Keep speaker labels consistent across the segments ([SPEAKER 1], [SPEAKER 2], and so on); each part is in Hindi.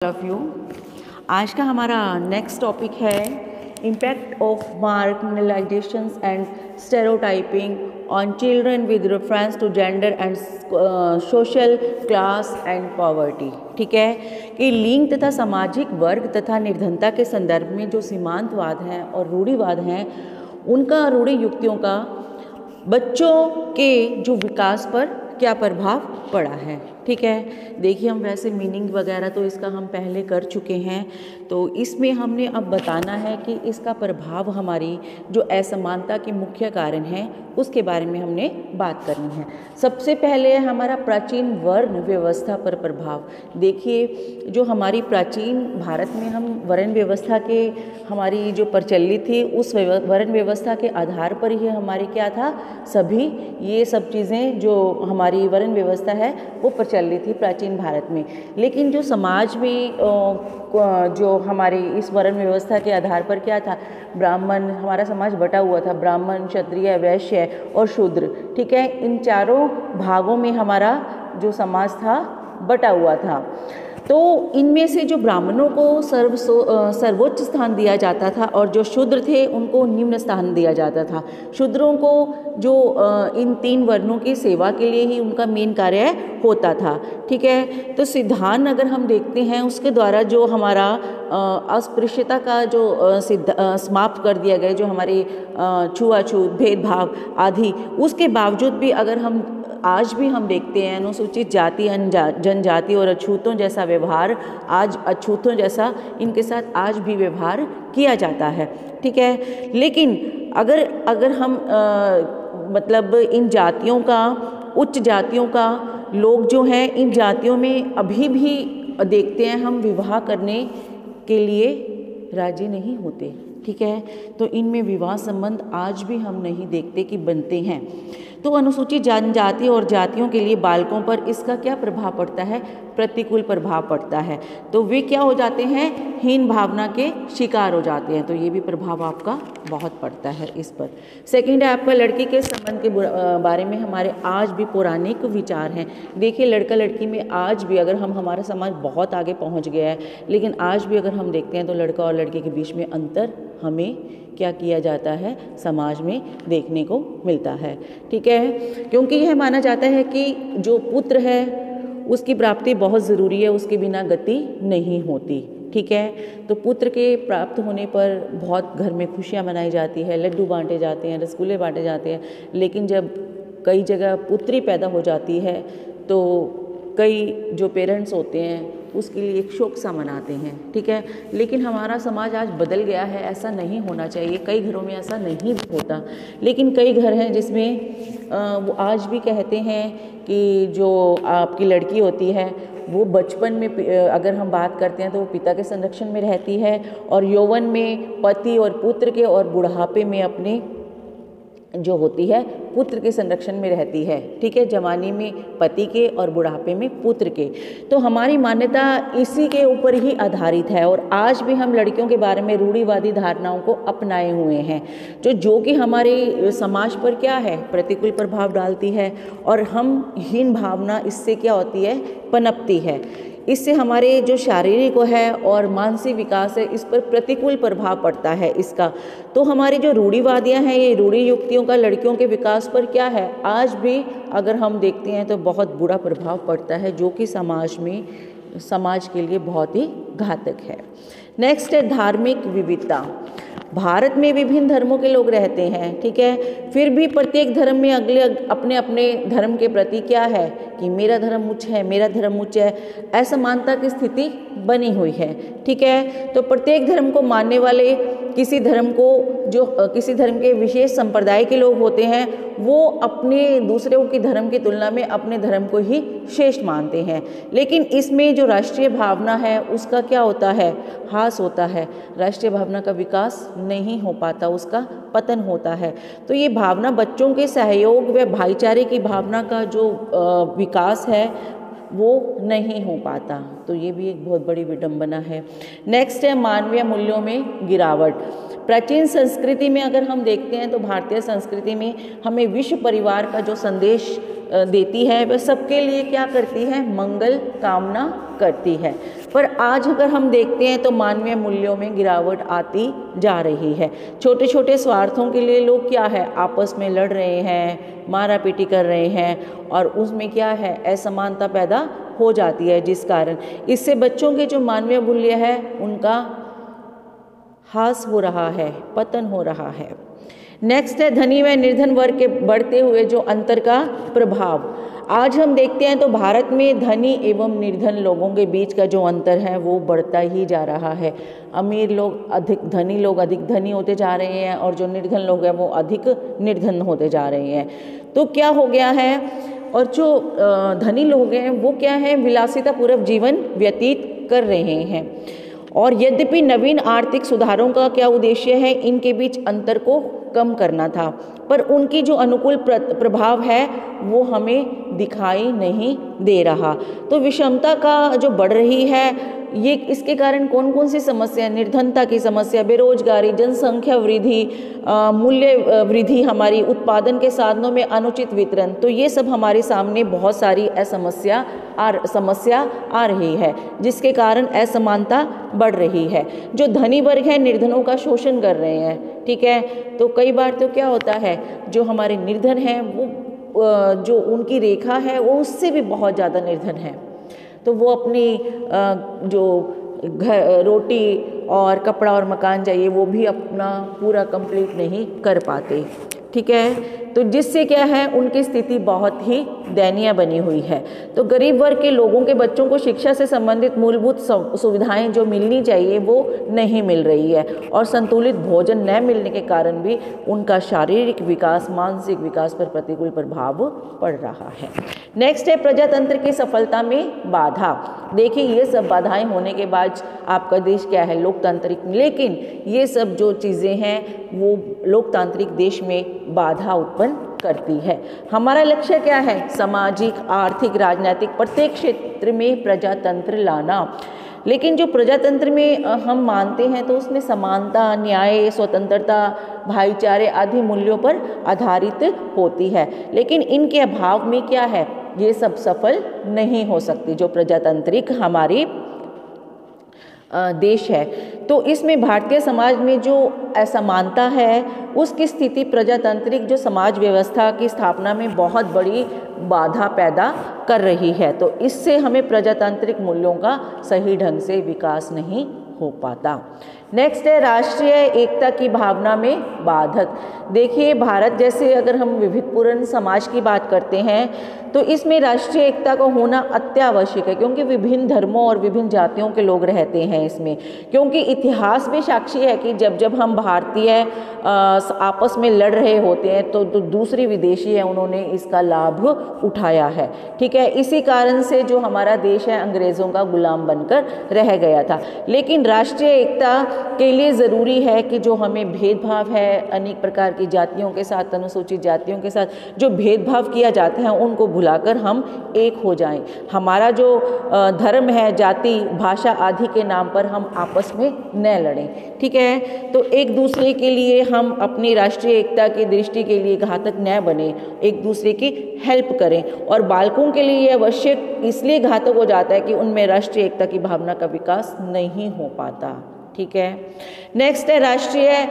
[SPEAKER 1] Of you. आज का हमारा नेक्स्ट टॉपिक है impact of marginalisations and stereotyping on children with reference to gender and social class and poverty. ठीक है कि लिंग तथा सामाजिक वर्ग तथा निर्धनता के संदर्भ में जो सीमांतवाद हैं और रूढ़िवाद हैं, उनका रूढ़ि युक्तियों का बच्चों के जो विकास पर क्या प्रभाव पड़ा है। ठीक है, देखिए हम वैसे मीनिंग वगैरह तो इसका हम पहले कर चुके हैं, तो इसमें हमने अब बताना है कि इसका प्रभाव हमारी जो असमानता के मुख्य कारण हैं उसके बारे में हमने बात करनी है। सबसे पहले हमारा प्राचीन वर्ण व्यवस्था पर प्रभाव। देखिए जो हमारी प्राचीन भारत में हम वर्ण व्यवस्था के हमारी जो प्रचलित थी उस वर्ण व्यवस्था के आधार पर ही हमारे क्या था, सभी ये सब चीज़ें जो हमारी वर्ण व्यवस्था है वो प्रचलित थी प्राचीन भारत में। लेकिन जो समाज में जो हमारी इस वर्ण व्यवस्था के आधार पर क्या था, ब्राह्मण, हमारा समाज बटा हुआ था, ब्राह्मण, क्षत्रिय, वैश्य और शूद्र। ठीक है, इन चारों भागों में हमारा जो समाज था बटा हुआ था। तो इनमें से जो ब्राह्मणों को सर्वोच्च स्थान दिया जाता था और जो शूद्र थे उनको निम्न स्थान दिया जाता था। शूद्रों को जो इन तीन वर्णों की सेवा के लिए ही उनका मेन कार्य होता था। ठीक है, तो सिद्धांत अगर हम देखते हैं उसके द्वारा जो हमारा अस्पृश्यता का जो समाप्त कर दिया गया, जो हमारे छुआछूत, भेदभाव आदि, उसके बावजूद भी अगर हम आज भी हम देखते हैं अनुसूचित जाति, जनजाति और अछूतों जैसा व्यवहार, आज अछूतों जैसा इनके साथ आज भी व्यवहार किया जाता है। ठीक है, लेकिन अगर हम मतलब इन जातियों का, उच्च जातियों का लोग जो हैं इन जातियों में अभी भी देखते हैं हम विवाह करने के लिए राजी नहीं होते। ठीक है, तो इनमें विवाह संबंध आज भी हम नहीं देखते कि बनते हैं। तो अनुसूचित जनजाति और जातियों के लिए बालकों पर इसका क्या प्रभाव पड़ता है, प्रतिकूल प्रभाव पड़ता है। तो वे क्या हो जाते हैं, हीन भावना के शिकार हो जाते हैं। तो ये भी प्रभाव आपका बहुत पड़ता है इस पर। सेकंड है आपका लड़की के संबंध के बारे में हमारे आज भी पौराणिक विचार हैं। देखिए लड़का लड़की में आज भी, अगर हम, हमारा समाज बहुत आगे पहुंच गया है, लेकिन आज भी अगर हम देखते हैं तो लड़का और लड़की के बीच में अंतर हमें क्या किया जाता है, समाज में देखने को मिलता है। ठीक है, क्योंकि यह माना जाता है कि जो पुत्र है उसकी प्राप्ति बहुत ज़रूरी है, उसके बिना गति नहीं होती। ठीक है, तो पुत्र के प्राप्त होने पर बहुत घर में खुशियाँ मनाई जाती है, लड्डू बांटे जाते हैं, रसगुल्ले बांटे जाते हैं। लेकिन जब कई जगह पुत्री पैदा हो जाती है तो कई जो पेरेंट्स होते हैं उसके लिए एक शोक सा मनाते हैं। ठीक है, लेकिन हमारा समाज आज बदल गया है, ऐसा नहीं होना चाहिए। कई घरों में ऐसा नहीं होता, लेकिन कई घर हैं जिसमें वो आज भी कहते हैं कि जो आपकी लड़की होती है वो बचपन में, अगर हम बात करते हैं तो वो पिता के संरक्षण में रहती है, और यौवन में पति और पुत्र के, और बुढ़ापे में अपने जो होती है पुत्र के संरक्षण में रहती है। ठीक है, जवानी में पति के और बुढ़ापे में पुत्र के। तो हमारी मान्यता इसी के ऊपर ही आधारित है, और आज भी हम लड़कियों के बारे में रूढ़िवादी धारणाओं को अपनाए हुए हैं, जो कि हमारे समाज पर क्या है, प्रतिकूल प्रभाव डालती है, और हम हीन भावना इससे क्या होती है, पनपती है। इससे हमारे जो शारीरिक है और मानसिक विकास है इस पर प्रतिकूल प्रभाव पड़ता है इसका। तो हमारी जो रूढ़िवादियाँ हैं, ये रूढ़ि युक्तियों का लड़कियों के विकास पर क्या है, आज भी अगर हम देखते हैं तो बहुत बुरा प्रभाव पड़ता है, जो कि समाज के लिए बहुत ही घातक है। नेक्स्ट है धार्मिक विविधता। भारत में विभिन्न धर्मों के लोग रहते हैं। ठीक है, फिर भी प्रत्येक धर्म में अगले अपने अपने धर्म के प्रति क्या है कि मेरा धर्म उच्च है, मेरा धर्म उच्च है, असमानता की स्थिति बनी हुई है। ठीक है, तो प्रत्येक धर्म को मानने वाले किसी धर्म के विशेष संप्रदाय के लोग होते हैं, वो अपने दूसरों की धर्म की तुलना में अपने धर्म को ही श्रेष्ठ मानते हैं। लेकिन इसमें जो राष्ट्रीय भावना है उसका क्या होता है, ह्रास होता है। राष्ट्रीय भावना का विकास नहीं हो पाता, उसका पतन होता है। तो ये भावना, बच्चों के सहयोग व भाईचारे की भावना का जो विकास है वो नहीं हो पाता। तो ये भी एक बहुत बड़ी विडंबना है। नेक्स्ट है मानवीय मूल्यों में गिरावट। प्राचीन संस्कृति में अगर हम देखते हैं तो भारतीय संस्कृति में हमें विश्व परिवार का जो संदेश देती है, वह सबके लिए क्या करती है, मंगल कामना करती है। पर आज अगर हम देखते हैं तो मानवीय मूल्यों में गिरावट आती जा रही है। छोटे छोटे स्वार्थों के लिए लोग क्या है, आपस में लड़ रहे हैं, मारा पीटी कर रहे हैं, और उसमें क्या है, असमानता पैदा हो जाती है, जिस कारण इससे बच्चों के जो मानवीय मूल्य है उनका ह्रास हो रहा है, पतन हो रहा है। नेक्स्ट है धनी व निर्धन वर्ग के बढ़ते हुए जो अंतर का प्रभाव। आज हम देखते हैं तो भारत में धनी एवं निर्धन लोगों के बीच का जो अंतर है वो बढ़ता ही जा रहा है। अमीर लोग अधिक, धनी लोग अधिक धनी होते जा रहे हैं और जो निर्धन लोग हैं वो अधिक निर्धन होते जा रहे हैं। तो क्या हो गया है, और जो धनी लोग हैं वो क्या है, विलासिता पूर्वक जीवन व्यतीत कर रहे हैं। और यद्यपि नवीन आर्थिक सुधारों का क्या उद्देश्य है, इनके बीच अंतर को कम करना था, पर उनकी जो अनुकूल प्रभाव है वो हमें दिखाई नहीं दे रहा। तो विषमता का जो बढ़ रही है, ये इसके कारण कौन कौन सी समस्या, निर्धनता की समस्या, बेरोजगारी, जनसंख्या वृद्धि, मूल्य वृद्धि, हमारी उत्पादन के साधनों में अनुचित वितरण, तो ये सब हमारे सामने बहुत सारी समस्या आ रही है, जिसके कारण असमानता बढ़ रही है। जो धनी वर्ग है निर्धनों का शोषण कर रहे हैं, ठीक है। तो कई बार तो क्या होता है, जो हमारे निर्धन हैं वो जो उनकी रेखा है वो उससे भी बहुत ज़्यादा निर्धन है, तो वो अपनी जो घर, रोटी और कपड़ा और मकान चाहिए वो भी अपना पूरा कंप्लीट नहीं कर पाते, ठीक है। तो जिससे क्या है, उनकी स्थिति बहुत ही दयनीय बनी हुई है। तो गरीब वर्ग के लोगों के बच्चों को शिक्षा से संबंधित मूलभूत सुविधाएं जो मिलनी चाहिए वो नहीं मिल रही है, और संतुलित भोजन न मिलने के कारण भी उनका शारीरिक विकास, मानसिक विकास पर प्रतिकूल प्रभाव पड़ रहा है। नेक्स्ट है प्रजातंत्र की सफलता में बाधा। देखिए ये सब बाधाएं होने के बाद आपका देश क्या है, लोकतांत्रिक, लेकिन ये सब जो चीज़ें हैं वो लोकतांत्रिक देश में बाधा उत्पन्न करती है। हमारा लक्ष्य क्या है, सामाजिक, आर्थिक, राजनीतिक प्रत्येक क्षेत्र में प्रजातंत्र लाना। लेकिन जो प्रजातंत्र में हम मानते हैं तो उसमें समानता, न्याय, स्वतंत्रता, भाईचारे आदि मूल्यों पर आधारित होती है, लेकिन इनके अभाव में क्या है, ये सब सफल नहीं हो सकती जो प्रजातांत्रिक हमारी देश है। तो इसमें भारतीय समाज में जो असमानता है उसकी स्थिति प्रजातांत्रिक जो समाज व्यवस्था की स्थापना में बहुत बड़ी बाधा पैदा कर रही है। तो इससे हमें प्रजातांत्रिक मूल्यों का सही ढंग से विकास नहीं हो पाता। नेक्स्ट है राष्ट्रीय एकता की भावना में बाधक। देखिए भारत जैसे अगर हम विविधपूर्ण समाज की बात करते हैं तो इसमें राष्ट्रीय एकता का होना अत्यावश्यक है, क्योंकि विभिन्न धर्मों और विभिन्न जातियों के लोग रहते हैं इसमें। क्योंकि इतिहास भी साक्षी है कि जब जब हम भारतीय आपस में लड़ रहे होते हैं तो दूसरी विदेशी है उन्होंने इसका लाभ उठाया है, ठीक है। इसी कारण से जो हमारा देश है अंग्रेज़ों का गुलाम बनकर रह गया था। लेकिन राष्ट्रीय एकता के लिए ज़रूरी है कि जो हमें भेदभाव है अनेक प्रकार की जातियों के साथ, अनुसूचित जातियों के साथ जो भेदभाव किया जाता है उनको भुलाकर हम एक हो जाएं। हमारा जो धर्म है, जाति, भाषा आदि के नाम पर हम आपस में न लड़ें, ठीक है। तो एक दूसरे के लिए हम अपनी राष्ट्रीय एकता की दृष्टि के लिए घातक न बने, एक दूसरे की हेल्प करें। और बालकों के लिए आवश्यक इसलिए घातक हो जाता है कि उनमें राष्ट्रीय एकता की भावना का विकास नहीं हो पाता, ठीक है। नेक्स्ट है राष्ट्रीय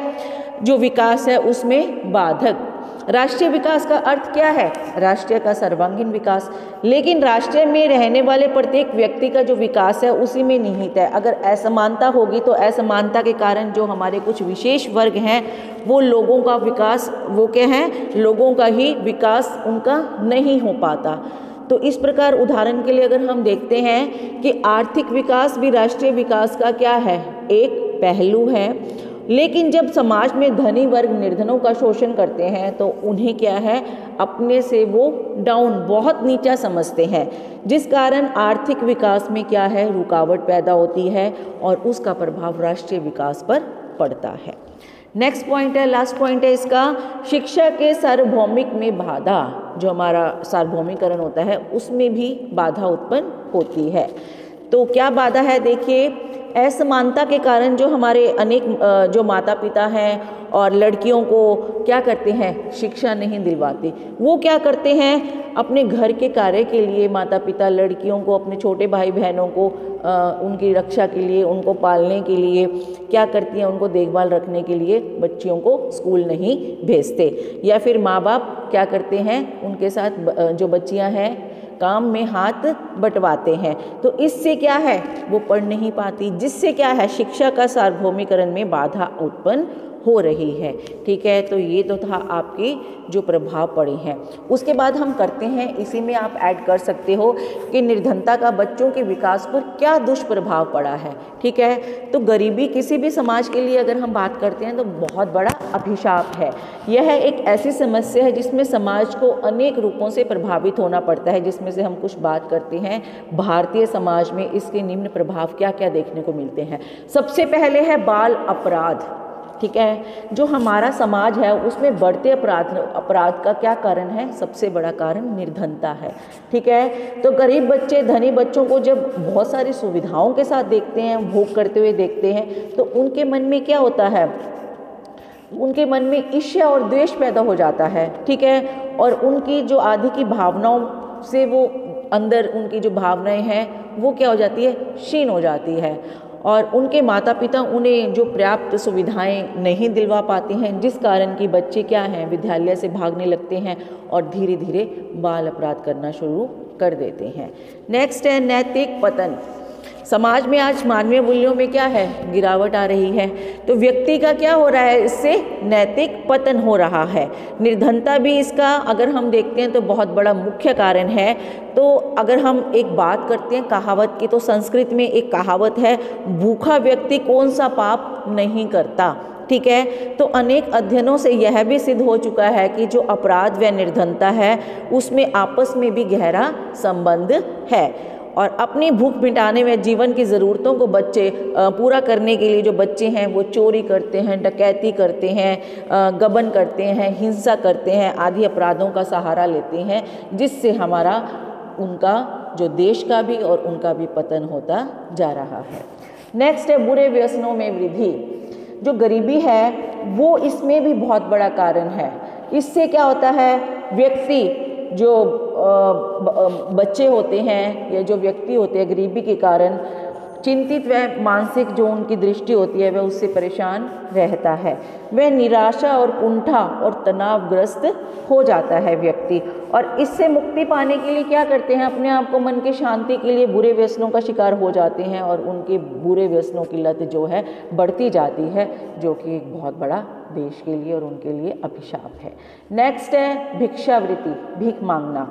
[SPEAKER 1] जो विकास है उसमें बाधक। राष्ट्रीय विकास का अर्थ क्या है, राष्ट्रीय का सर्वांगीण विकास। लेकिन राष्ट्रीय में रहने वाले प्रत्येक व्यक्ति का जो विकास है उसी में निहित है। अगर असमानता होगी तो असमानता के कारण जो हमारे कुछ विशेष वर्ग हैं वो लोगों का विकास, वो क्या है, लोगों का ही विकास उनका नहीं हो पाता। तो इस प्रकार उदाहरण के लिए अगर हम देखते हैं कि आर्थिक विकास भी राष्ट्रीय विकास का क्या है, एक पहलू है। लेकिन जब समाज में धनी वर्ग निर्धनों का शोषण करते हैं तो उन्हें क्या है, अपने से वो डाउन, बहुत नीचा समझते हैं, जिस कारण आर्थिक विकास में क्या है, रुकावट पैदा होती है और उसका प्रभाव राष्ट्रीय विकास पर पड़ता है। नेक्स्ट पॉइंट है, लास्ट पॉइंट है इसका, शिक्षा के सार्वभौमिक में बाधा। जो हमारा सार्वभौमिकरण होता है उसमें भी बाधा उत्पन्न होती है। तो क्या बाधा है, देखिए असमानता के कारण जो हमारे अनेक जो माता पिता हैं और लड़कियों को क्या करते हैं, शिक्षा नहीं दिलवाते। वो क्या करते हैं, अपने घर के कार्य के लिए माता पिता लड़कियों को, अपने छोटे भाई बहनों को उनकी रक्षा के लिए, उनको पालने के लिए क्या करती हैं, उनको देखभाल रखने के लिए बच्चियों को स्कूल नहीं भेजते। या फिर माँ बाप क्या करते हैं, उनके साथ जो बच्चियाँ हैं काम में हाथ बंटवाते हैं। तो इससे क्या है, वो पढ़ नहीं पाती, जिससे क्या है, शिक्षा का सार्वभौमिकरण में बाधा उत्पन्न हो रही है। ठीक है, तो ये तो था आपके जो प्रभाव पड़े हैं। उसके बाद हम करते हैं, इसी में आप ऐड कर सकते हो कि निर्धनता का बच्चों के विकास पर क्या दुष्प्रभाव पड़ा है। ठीक है, तो गरीबी किसी भी समाज के लिए अगर हम बात करते हैं तो बहुत बड़ा अभिशाप है। यह एक ऐसी समस्या है जिसमें समाज को अनेक रूपों से प्रभावित होना पड़ता है, जिसमें से हम कुछ बात करते हैं। भारतीय समाज में इसके निम्न प्रभाव क्या क्या देखने को मिलते हैं। सबसे पहले है बाल अपराध। ठीक है, जो हमारा समाज है उसमें बढ़ते अपराध का क्या कारण है, सबसे बड़ा कारण निर्धनता है। ठीक है, तो गरीब बच्चे धनी बच्चों को जब बहुत सारी सुविधाओं के साथ देखते हैं, भोग करते हुए देखते हैं, तो उनके मन में क्या होता है, उनके मन में ईर्ष्या और द्वेष पैदा हो जाता है। ठीक है, और उनकी जो आदि की भावनाओं से वो अंदर उनकी जो भावनाएं हैं वो क्या हो जाती है, क्षीण हो जाती है। और उनके माता पिता उन्हें जो पर्याप्त सुविधाएं नहीं दिलवा पाते हैं, जिस कारण कि बच्चे क्या हैं, विद्यालय से भागने लगते हैं और धीरे धीरे बाल अपराध करना शुरू कर देते हैं। नेक्स्ट है नैतिक पतन। समाज में आज मानवीय मूल्यों में क्या है, गिरावट आ रही है। तो व्यक्ति का क्या हो रहा है, इससे नैतिक पतन हो रहा है। निर्धनता भी इसका अगर हम देखते हैं तो बहुत बड़ा मुख्य कारण है। तो अगर हम एक बात करते हैं कहावत की, तो संस्कृत में एक कहावत है, भूखा व्यक्ति कौन सा पाप नहीं करता। ठीक है, तो अनेक अध्ययनों से यह भी सिद्ध हो चुका है कि जो अपराध व निर्धनता है उसमें आपस में भी गहरा संबंध है। और अपनी भूख मिटाने में जीवन की ज़रूरतों को बच्चे पूरा करने के लिए जो बच्चे हैं वो चोरी करते हैं, डकैती करते हैं, गबन करते हैं, हिंसा करते हैं, आदि अपराधों का सहारा लेते हैं, जिससे हमारा उनका जो देश का भी और उनका भी पतन होता जा रहा है। नेक्स्ट है बुरे व्यसनों में वृद्धि। जो गरीबी है वो इसमें भी बहुत बड़ा कारण है। इससे क्या होता है, व्यक्ति जो बच्चे होते हैं या जो व्यक्ति होते हैं गरीबी के कारण चिंतित व मानसिक जो उनकी दृष्टि होती है वह उससे परेशान रहता है। वह निराशा और कुंठा और तनावग्रस्त हो जाता है व्यक्ति। और इससे मुक्ति पाने के लिए क्या करते हैं, अपने आप को मन की शांति के लिए बुरे व्यसनों का शिकार हो जाते हैं और उनके बुरे व्यसनों की लत जो है बढ़ती जाती है, जो कि एक बहुत बड़ा देश के लिए और उनके लिए अभिशाप है। नेक्स्ट है भिक्षावृत्ति, भीख मांगना।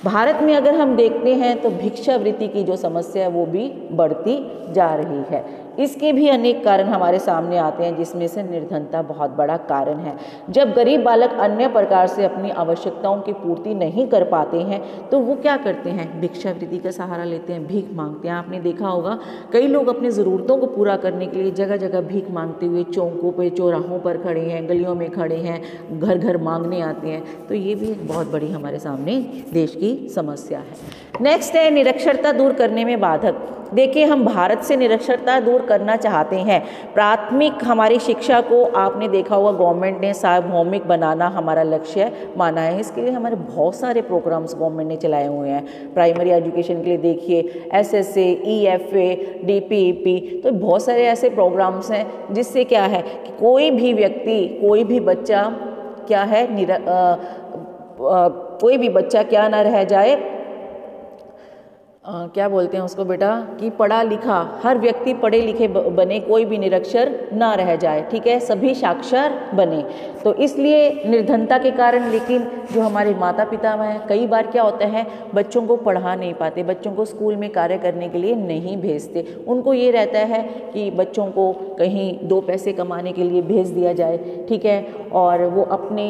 [SPEAKER 1] भारत में अगर हम देखते हैं तो भिक्षावृत्ति की जो समस्या है वो भी बढ़ती जा रही है। इसके भी अनेक कारण हमारे सामने आते हैं, जिसमें से निर्धनता बहुत बड़ा कारण है। जब गरीब बालक अन्य प्रकार से अपनी आवश्यकताओं की पूर्ति नहीं कर पाते हैं तो वो क्या करते हैं, भिक्षावृत्ति का सहारा लेते हैं, भीख मांगते हैं। आपने देखा होगा कई लोग अपनी ज़रूरतों को पूरा करने के लिए जगह जगह भीख मांगते हुए चौकों पर, चौराहों पर खड़े हैं, गलियों में खड़े हैं, घर घर मांगने आते हैं। तो ये भी एक बहुत बड़ी हमारे सामने देश की समस्या है। नेक्स्ट है निरक्षरता दूर करने में बाधक। देखिए, हम भारत से निरक्षरता दूर करना चाहते हैं। प्राथमिक हमारी शिक्षा को आपने देखा होगा गवर्नमेंट ने सार्वभौमिक बनाना हमारा लक्ष्य माना है। इसके लिए हमारे बहुत सारे प्रोग्राम्स गवर्नमेंट ने चलाए हुए हैं। प्राइमरी एजुकेशन के लिए देखिए SSA, EFA, DPEP, तो बहुत सारे ऐसे प्रोग्राम्स हैं जिससे क्या है कि कोई भी व्यक्ति, कोई भी बच्चा क्या है, कोई भी बच्चा क्या ना रह जाए, क्या बोलते हैं उसको बेटा, कि पढ़ा लिखा, हर व्यक्ति पढ़े लिखे बने, कोई भी निरक्षर ना रह जाए। ठीक है, सभी साक्षर बने। तो इसलिए निर्धनता के कारण, लेकिन जो हमारे माता पिता हैं कई बार क्या होता है, बच्चों को पढ़ा नहीं पाते, बच्चों को स्कूल में कार्य करने के लिए नहीं भेजते। उनको ये रहता है कि बच्चों को कहीं दो पैसे कमाने के लिए भेज दिया जाए। ठीक है, और वो अपने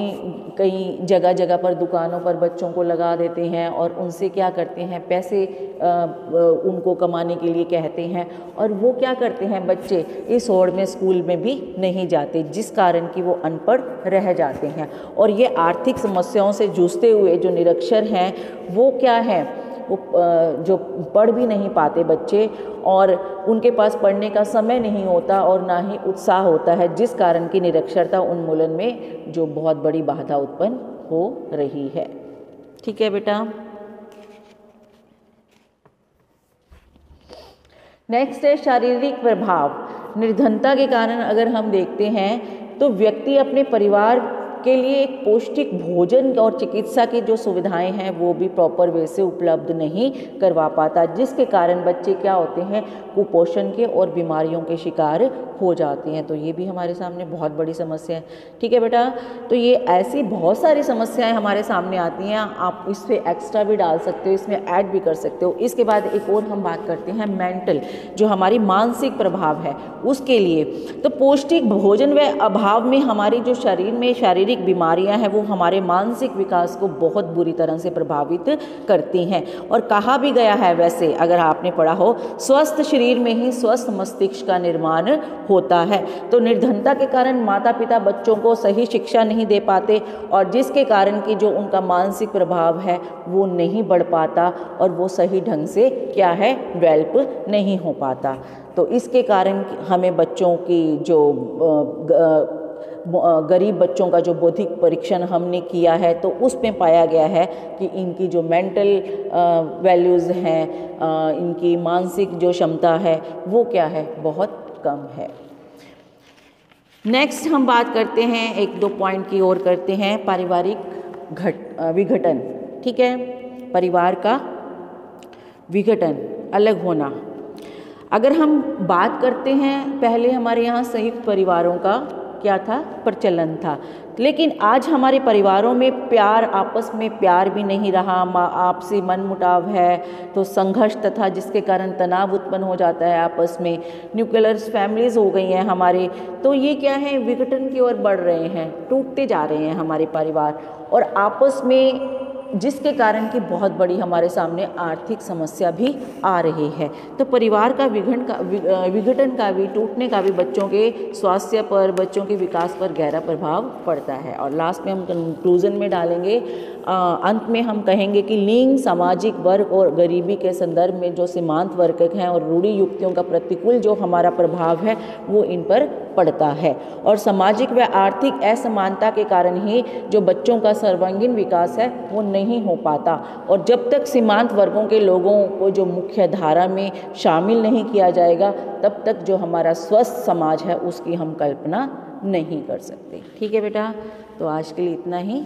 [SPEAKER 1] कई जगह जगह पर दुकानों पर बच्चों को लगा देते हैं और उनसे क्या करते हैं, पैसे उनको कमाने के लिए कहते हैं। और वो क्या करते हैं, बच्चे इस होड़ में स्कूल में भी नहीं जाते, जिस कारण कि वो अनपढ़ रह जाते हैं। और ये आर्थिक समस्याओं से जूझते हुए जो निरक्षर हैं वो क्या है, वो जो पढ़ भी नहीं पाते बच्चे, और उनके पास पढ़ने का समय नहीं होता और ना ही उत्साह होता है, जिस कारण की निरक्षरता उन्मूलन में जो बहुत बड़ी बाधा उत्पन्न हो रही है। ठीक है बेटा। नेक्स्ट है शारीरिक प्रभाव। निर्धनता के कारण अगर हम देखते हैं तो व्यक्ति अपने परिवार के लिए एक पौष्टिक भोजन और चिकित्सा की जो सुविधाएं हैं वो भी प्रॉपर वे से उपलब्ध नहीं करवा पाता, जिसके कारण बच्चे क्या होते हैं, कुपोषण के और बीमारियों के शिकार हो जाते हैं। तो ये भी हमारे सामने बहुत बड़ी समस्या है। ठीक है बेटा, तो ये ऐसी बहुत सारी समस्याएं हमारे सामने आती हैं, आप इस पर एक्स्ट्रा भी डाल सकते हो, इसमें ऐड भी कर सकते हो। इसके बाद एक और हम बात करते हैं मेंटल, जो हमारी मानसिक प्रभाव है उसके लिए। तो पौष्टिक भोजन व अभाव में हमारी जो शरीर में शारीरिक बीमारियां हैं वो हमारे मानसिक विकास को बहुत बुरी तरह से प्रभावित करती हैं। और कहा भी गया है, वैसे अगर आपने पढ़ा हो, स्वस्थ शरीर में ही स्वस्थ मस्तिष्क का निर्माण होता है। तो निर्धनता के कारण माता पिता बच्चों को सही शिक्षा नहीं दे पाते, और जिसके कारण कि जो उनका मानसिक प्रभाव है वो नहीं बढ़ पाता और वो सही ढंग से क्या है, डेवलप नहीं हो पाता। तो इसके कारण हमें बच्चों की जो गरीब बच्चों का जो बौद्धिक परीक्षण हमने किया है तो उसमें पाया गया है कि इनकी जो मेंटल वैल्यूज़ हैं, इनकी मानसिक जो क्षमता है वो क्या है, बहुत कम है। नेक्स्ट हम बात करते हैं, एक दो पॉइंट की ओर करते हैं, पारिवारिक विघटन। ठीक है, परिवार का विघटन, अलग होना। अगर हम बात करते हैं, पहले हमारे यहाँ संयुक्त परिवारों का क्या था, प्रचलन था, लेकिन आज हमारे परिवारों में प्यार, आपस में प्यार भी नहीं रहा, आपसी मनमुटाव है, तो संघर्ष तथा जिसके कारण तनाव उत्पन्न हो जाता है आपस में, न्यूक्लियर फैमिलीज हो गई हैं हमारे। तो ये क्या है, विघटन की ओर बढ़ रहे हैं, टूटते जा रहे हैं हमारे परिवार, और आपस में जिसके कारण कि बहुत बड़ी हमारे सामने आर्थिक समस्या भी आ रही है। तो परिवार का विघटन का भी, टूटने का भी बच्चों के स्वास्थ्य पर, बच्चों के विकास पर गहरा प्रभाव पड़ता है। और लास्ट में हम कंक्लूजन में डालेंगे, अंत में हम कहेंगे कि लिंग, सामाजिक वर्ग और गरीबी के संदर्भ में जो सीमांत वर्ग हैं और रूढ़ि युक्तियों का प्रतिकूल जो हमारा प्रभाव है वो इन पर पड़ता है, और सामाजिक व आर्थिक असमानता के कारण ही जो बच्चों का सर्वांगीण विकास है वो नहीं हो पाता। और जब तक सीमांत वर्गों के लोगों को जो मुख्य धारा में शामिल नहीं किया जाएगा, तब तक जो हमारा स्वस्थ समाज है उसकी हम कल्पना नहीं कर सकते। ठीक है बेटा, तो आज के लिए इतना ही।